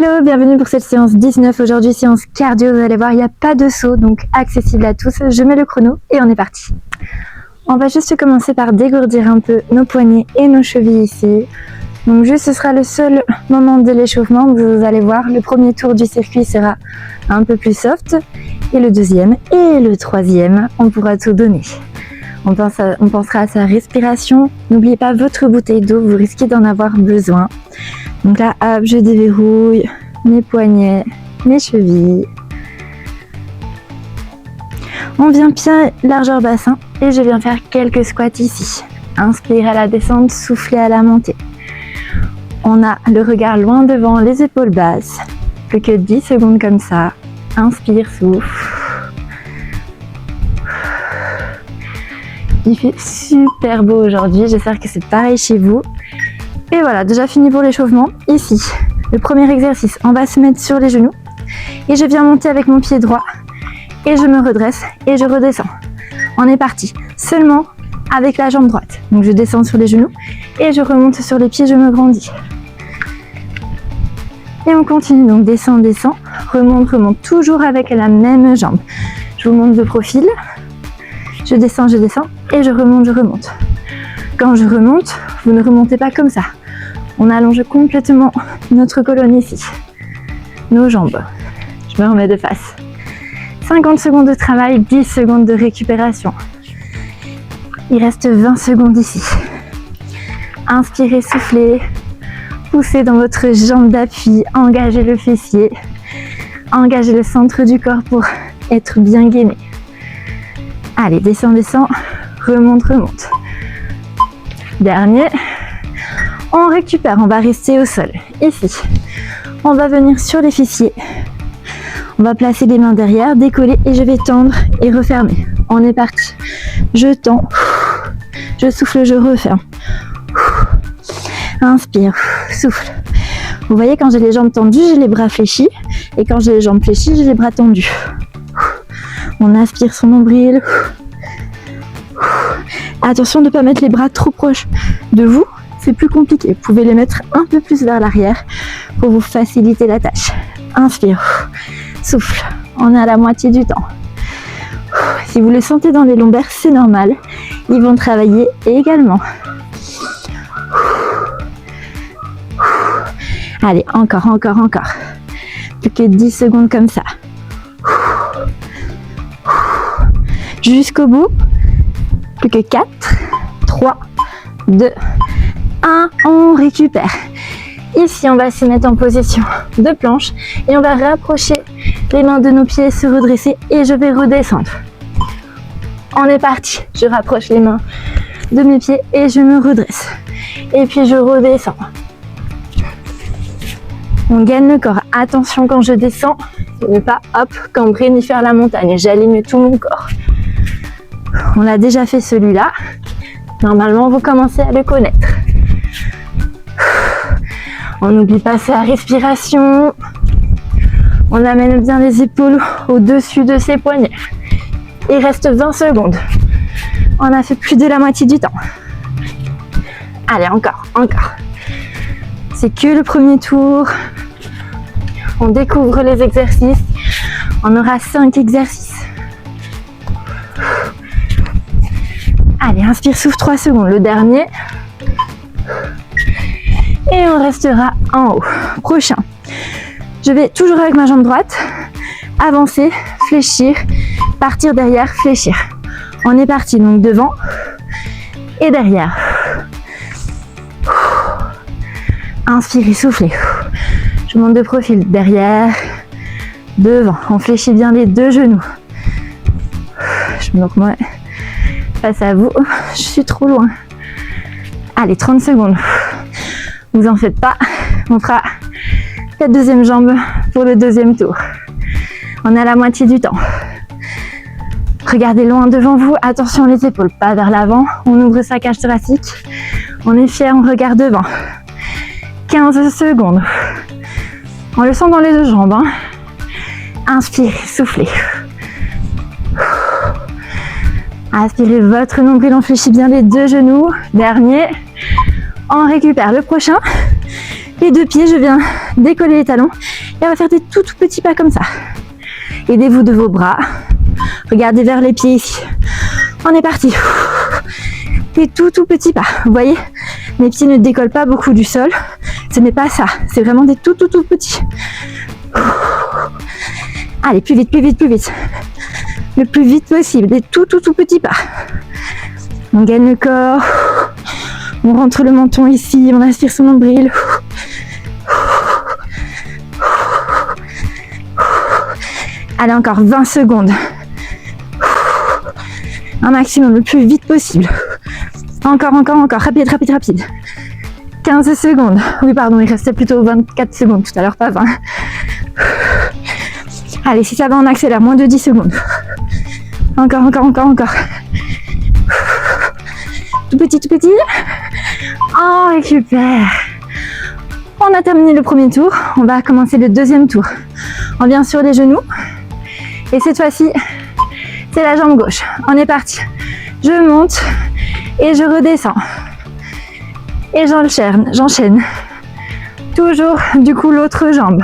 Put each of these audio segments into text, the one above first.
Hello, bienvenue pour cette séance 19. Aujourd'hui, séance cardio. Vous allez voir, il n'y a pas de saut, donc accessible à tous. Je mets le chrono et on est parti. On va juste commencer par dégourdir un peu nos poignets et nos chevilles ici. Donc juste, ce sera le seul moment de l'échauffement. Vous allez voir, le premier tour du circuit sera un peu plus soft. Et le deuxième et le troisième, on pourra tout donner. On pensera à sa respiration. N'oubliez pas votre bouteille d'eau, vous risquez d'en avoir besoin. Donc là, hop, je déverrouille mes poignets, mes chevilles. On vient bien largeur bassin et je viens faire quelques squats ici. Inspire à la descente, soufflez à la montée. On a le regard loin devant, les épaules basses. Plus que 10 secondes comme ça. Inspire, souffle. Il fait super beau aujourd'hui, j'espère que c'est pareil chez vous. Et voilà, déjà fini pour l'échauffement. Ici, le premier exercice, on va se mettre sur les genoux. Et je viens monter avec mon pied droit. Et je me redresse et je redescends. On est parti, seulement avec la jambe droite. Donc je descends sur les genoux et je remonte sur les pieds, je me grandis. Et on continue, donc descend, descend, remonte, remonte, toujours avec la même jambe. Je vous montre de profil. Je descends et je remonte, je remonte. Quand je remonte, vous ne remontez pas comme ça. On allonge complètement notre colonne ici. Nos jambes. Je me remets de face. 50 secondes de travail, 10 secondes de récupération. Il reste 20 secondes ici. Inspirez, soufflez. Poussez dans votre jambe d'appui. Engagez le fessier. Engagez le centre du corps pour être bien gainé. Allez, descend, descend. Remonte, remonte. Dernier. On récupère, on va rester au sol. Ici, on va venir sur les fessiers. On va placer les mains derrière, décoller et je vais tendre et refermer. On est parti. Je tends, je souffle, je referme. Inspire, souffle. Vous voyez, quand j'ai les jambes tendues, j'ai les bras fléchis. Et quand j'ai les jambes fléchies, j'ai les bras tendus. On aspire son nombril. Attention de ne pas mettre les bras trop proches de vous. C'est plus compliqué. Vous pouvez les mettre un peu plus vers l'arrière pour vous faciliter la tâche. Inspire, souffle. On est à la moitié du temps. Si vous le sentez dans les lombaires, c'est normal. Ils vont travailler également. Allez, encore, encore, encore. Plus que 10 secondes comme ça. Jusqu'au bout. Plus que 4, 3, 2, 1. On récupère. Ici, on va se mettre en position de planche et on va rapprocher les mains de nos pieds, se redresser et je vais redescendre. On est parti. Je rapproche les mains de mes pieds et je me redresse. Et puis je redescends. On gagne le corps. Attention quand je descends, ne pas hop, cambrer ni faire la montagne. J'aligne tout mon corps. On l'a déjà fait celui-là. Normalement, vous commencez à le connaître. On n'oublie pas sa respiration. On amène bien les épaules au-dessus de ses poignets. Il reste 20 secondes. On a fait plus de la moitié du temps. Allez, encore, encore. C'est que le premier tour. On découvre les exercices. On aura 5 exercices. Allez, inspire, souffle 3 secondes. Le dernier. Et on restera en haut. Prochain. Je vais toujours avec ma jambe droite. Avancer, fléchir, partir derrière, fléchir. On est parti. Donc devant et derrière. Inspirez, soufflez. Je monte de profil. Derrière, devant. On fléchit bien les deux genoux. Je me remets face à vous. Je suis trop loin. Allez, 30 secondes. Vous en faites pas. On fera la deuxième jambe pour le deuxième tour. On est à la moitié du temps. Regardez loin devant vous. Attention les épaules, pas vers l'avant. On ouvre sa cage thoracique. On est fier, on regarde devant. 15 secondes. On le sent dans les deux jambes. Hein. Inspirez, soufflez. Aspirez votre nombril, on fléchit bien les deux genoux. Dernier. On récupère le prochain. Les deux pieds, je viens décoller les talons et on va faire des tout petits pas comme ça. Aidez-vous de vos bras. Regardez vers les pieds ici. On est parti. Des tout petits pas. Vous voyez, mes pieds ne décollent pas beaucoup du sol. Ce n'est pas ça. C'est vraiment des tout petits. Allez, plus vite. Le plus vite possible. Des tout petits pas. On gagne le corps. On rentre le menton ici. On aspire son nombril. Allez, encore 20 secondes. Un maximum, le plus vite possible. Encore. Rapide. 15 secondes. Oui, pardon, il restait plutôt 24 secondes tout à l'heure, pas 20. Allez, si ça va, on accélère. Moins de 10 secondes. Encore. Tout petit. On récupère. On a terminé le premier tour. On va commencer le deuxième tour. On vient sur les genoux. Et cette fois-ci, c'est la jambe gauche. On est parti. Je monte et je redescends. Et j'enchaîne. Toujours, du coup, l'autre jambe.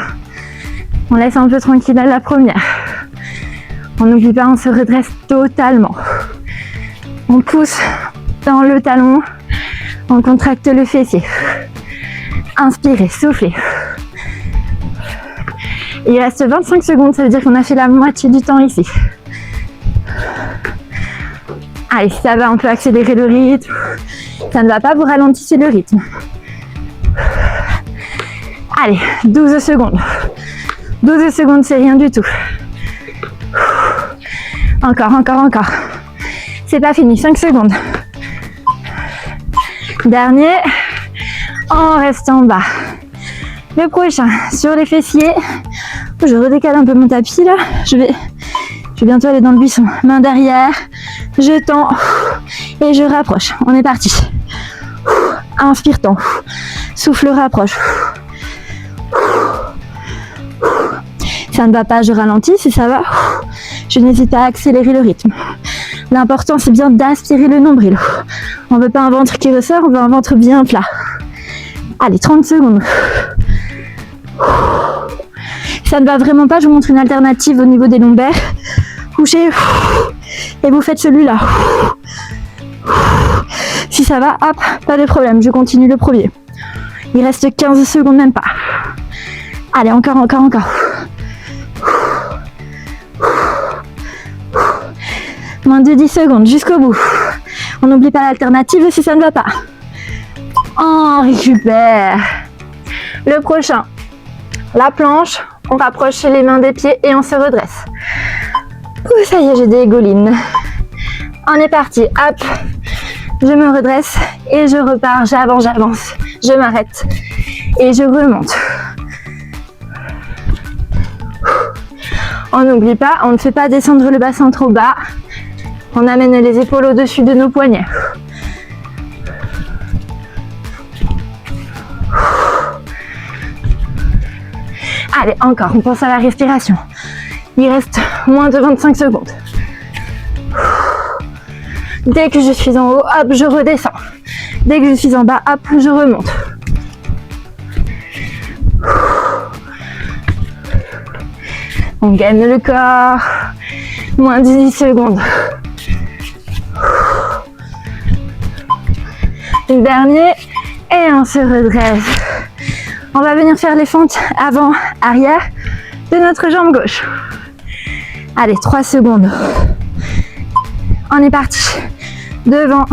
On laisse un peu tranquille à la première. On n'oublie pas, on se redresse totalement. On pousse dans le talon. On contracte le fessier. Inspirez, soufflez. Il reste 25 secondes, ça veut dire qu'on a fait la moitié du temps ici. Allez, si ça va, on peut accélérer le rythme. Ça ne va pas, vous ralentissez le rythme. Allez, 12 secondes. 12 secondes, c'est rien du tout. Encore. C'est pas fini, 5 secondes. Dernier. On reste en bas. Le prochain, sur les fessiers. Je redécale un peu mon tapis là. Je vais bientôt aller dans le buisson. Main derrière. Je tends et je rapproche. On est parti. Inspire, tends. Souffle, rapproche. Ça ne va pas, je ralentis. Si ça va, je n'hésite pas à accélérer le rythme. L'important, c'est bien d'aspirer le nombril. On ne veut pas un ventre qui ressort, on veut un ventre bien plat. Allez, 30 secondes. Ça ne va vraiment pas, je vous montre une alternative au niveau des lombaires. Couchez et vous faites celui-là. Si ça va, hop, pas de problème, je continue le premier. Il reste 15 secondes, même pas. Allez, encore. Moins de 10 secondes, jusqu'au bout. On n'oublie pas l'alternative si ça ne va pas. On récupère. Le prochain, la planche, on rapproche les mains des pieds et on se redresse. Ouh, ça y est, j'ai des égolines. On est parti, hop, je me redresse et je repars, j'avance, je m'arrête et je remonte. On n'oublie pas, on ne fait pas descendre le bassin trop bas. On amène les épaules au-dessus de nos poignets. Allez, encore, on pense à la respiration. Il reste moins de 25 secondes. Dès que je suis en haut, hop, je redescends. Dès que je suis en bas, hop, je remonte. On gagne le corps. Moins de 10 secondes. Le dernier. Et on se redresse. On va venir faire les fentes avant, arrière de notre jambe gauche. Allez, 3 secondes. On est parti. Devant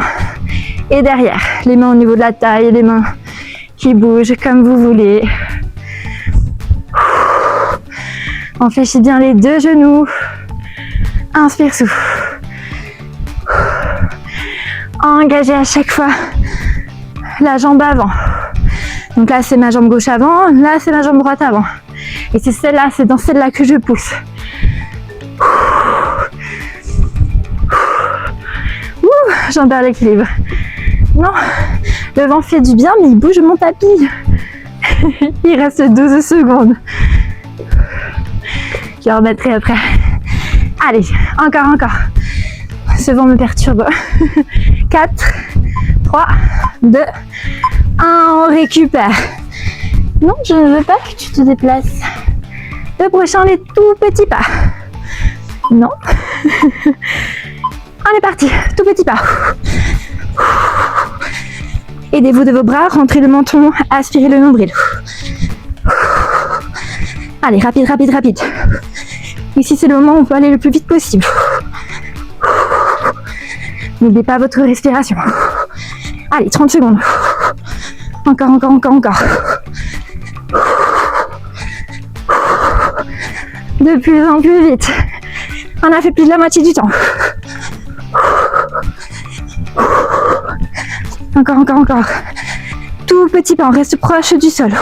et derrière. Les mains au niveau de la taille, les mains qui bougent comme vous voulez. On fléchit bien les deux genoux. Inspire, souffle. Engagez à chaque fois la jambe avant. Donc là, c'est ma jambe gauche avant. Là, c'est ma jambe droite avant. Et c'est celle-là, c'est dans celle-là que je pousse. J'en perds l'équilibre. Non, le vent fait du bien, mais il bouge mon tapis. Il reste 12 secondes. Je le remettrai après. Allez, encore. Ce vent me perturbe. 4, 3, 2, 1, on récupère. Non, je ne veux pas que tu te déplaces. Le prochain, les tout petits pas. Non. On est parti, tout petit pas. Aidez-vous de vos bras, rentrez le menton, aspirez le nombril. Allez, rapide, rapide, rapide. Ici, c'est le moment où on peut aller le plus vite possible. N'oubliez pas votre respiration. Allez, 30 secondes. Encore, encore, encore, encore. De plus en plus vite. On a fait plus de la moitié du temps. Encore, encore, encore. Tout petit pas, on reste proche du sol.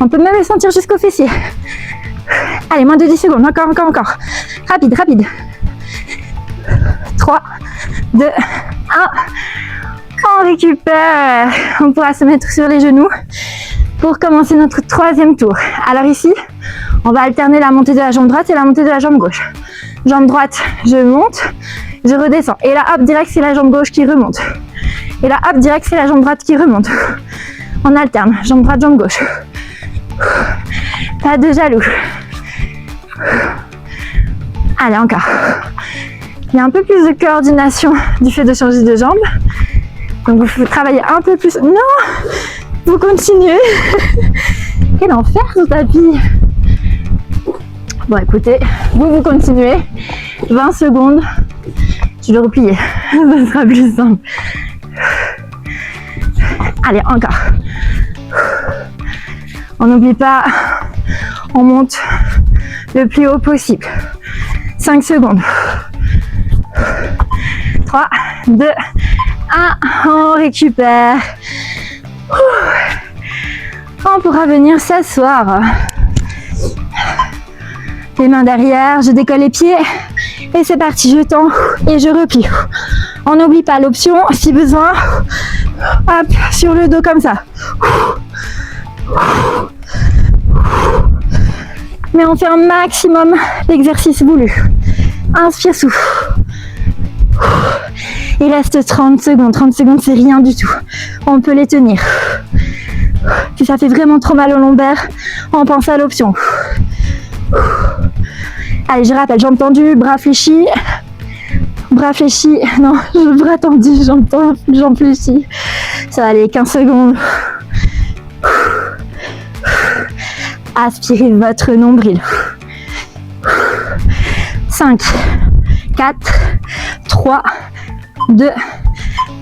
On peut même le sentir jusqu'au fessier. Allez, moins de 10 secondes. Encore, encore, encore. Rapide, rapide. 3, 2, 1. On récupère. On pourra se mettre sur les genoux pour commencer notre troisième tour. Alors ici, on va alterner la montée de la jambe droite et la montée de la jambe gauche. Jambe droite, je monte, je redescends. Et là, hop, direct, c'est la jambe gauche qui remonte. Et là, hop, direct, c'est la jambe droite qui remonte. On alterne, jambe droite, jambe gauche. Pas de jaloux. Allez, encore. Il y a un peu plus de coordination du fait de changer de jambe. Donc, vous pouvez travailler un peu plus. Non! Vous continuez. Quel enfer ce tapis. Bon, écoutez, vous continuez. 20 secondes. Je vais replier. Ça sera plus simple. Allez, encore. On n'oublie pas, on monte le plus haut possible. 5 secondes. 3, 2, 1. On récupère. On pourra venir s'asseoir. Les mains derrière, je décolle les pieds. Et c'est parti, je tends et je replie. On n'oublie pas l'option, si besoin, hop, sur le dos comme ça. Mais on fait un maximum d'exercice voulu. Inspire, souffle. Il reste 30 secondes. 30 secondes, c'est rien du tout. On peut les tenir. Si ça fait vraiment trop mal au lombaire, on pense à l'option. Allez, je rappelle, jambes tendues, bras fléchis. Bras fléchis. Non, bras tendus, jambes fléchis. Ça va aller, 15 secondes. Aspirez votre nombril. 5, 4, 3, 2,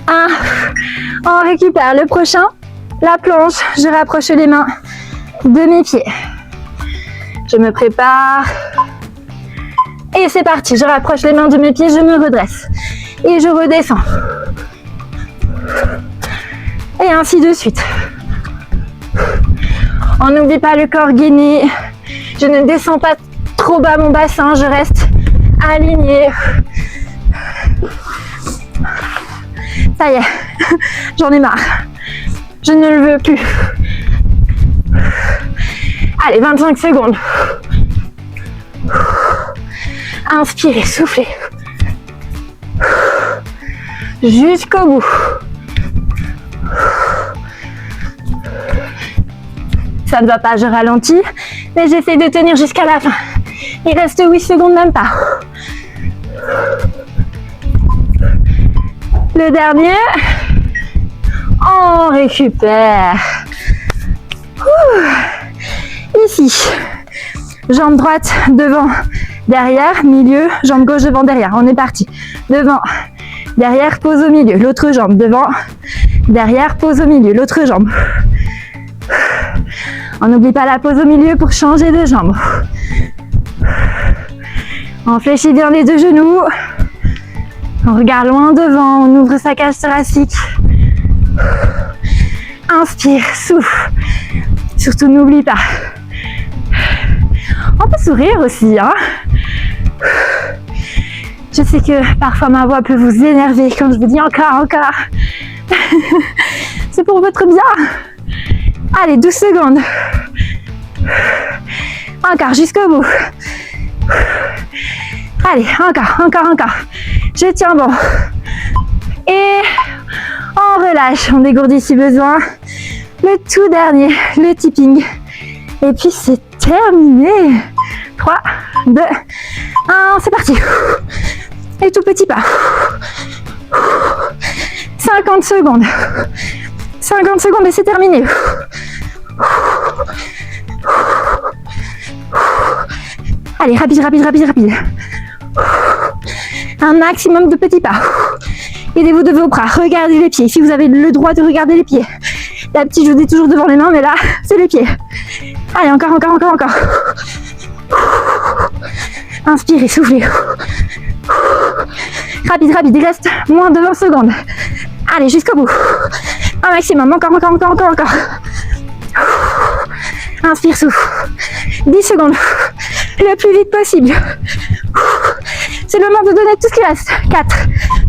1. On récupère le prochain. La planche, je rapproche les mains de mes pieds. Je me prépare. Et c'est parti, je rapproche les mains de mes pieds, je me redresse. Et je redescends. Et ainsi de suite. On n'oublie pas le corps gainé. Je ne descends pas trop bas mon bassin, je reste alignée. Ça y est, j'en ai marre. Je ne le veux plus. Allez, 25 secondes. Inspirez, soufflez. Jusqu'au bout. Ça ne va pas, je ralentis, mais j'essaie de tenir jusqu'à la fin. Il reste 8 secondes, même pas. Le dernier. On récupère. Ici. Jambe droite devant, derrière, milieu, jambe gauche devant, derrière. On est parti. Devant, derrière, pose au milieu. L'autre jambe devant, derrière, pose au milieu. L'autre jambe. On n'oublie pas la pose au milieu pour changer de jambe. On fléchit bien les deux genoux. On regarde loin devant, on ouvre sa cage thoracique. Inspire, souffle. Surtout n'oublie pas. On peut sourire aussi, hein. Je sais que parfois ma voix peut vous énerver quand je vous dis encore, encore. C'est pour votre bien. Allez, 12 secondes. Encore jusqu'au bout. Allez, encore, encore, encore. Je tiens bon. Et On relâche, on dégourdit si besoin. Le tout dernier, le tipping. Et puis c'est terminé. 3, 2, 1, c'est parti. Et tout petit pas. 50 secondes. 50 secondes et c'est terminé. Allez, rapide, rapide, rapide, rapide. Un maximum de petits pas. Aidez-vous de vos bras, regardez les pieds. Si vous avez le droit de regarder les pieds. D'habitude, je vous dis toujours devant les mains, mais là, c'est les pieds. Allez, encore, encore, encore, encore. Inspirez, soufflez. Rapide, rapide, il reste moins de 20 secondes. Allez, jusqu'au bout. Un maximum, encore, encore, encore, encore, encore. Inspire, souffle. 10 secondes. Le plus vite possible. C'est le moment de donner tout ce qui reste. 4,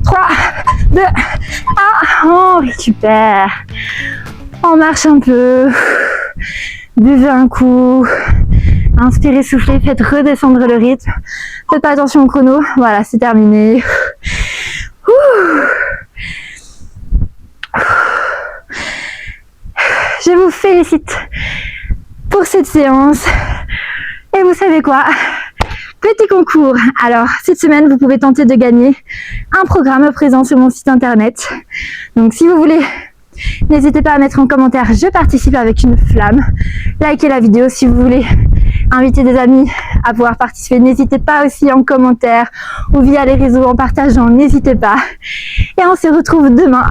3, 2, 1. On récupère. On marche un peu. Buvez un coup. Inspirez, soufflez, faites redescendre le rythme. Faites pas attention au chrono. Voilà, c'est terminé. Je vous félicite pour cette séance. Et vous savez quoi? Petit concours. Alors, cette semaine, vous pouvez tenter de gagner un programme présent sur mon site internet. Donc, si vous voulez, n'hésitez pas à mettre en commentaire « Je participe avec une flamme ». Likez la vidéo si vous voulez inviter des amis à pouvoir participer. N'hésitez pas aussi en commentaire ou via les réseaux en partageant. N'hésitez pas. Et on se retrouve demain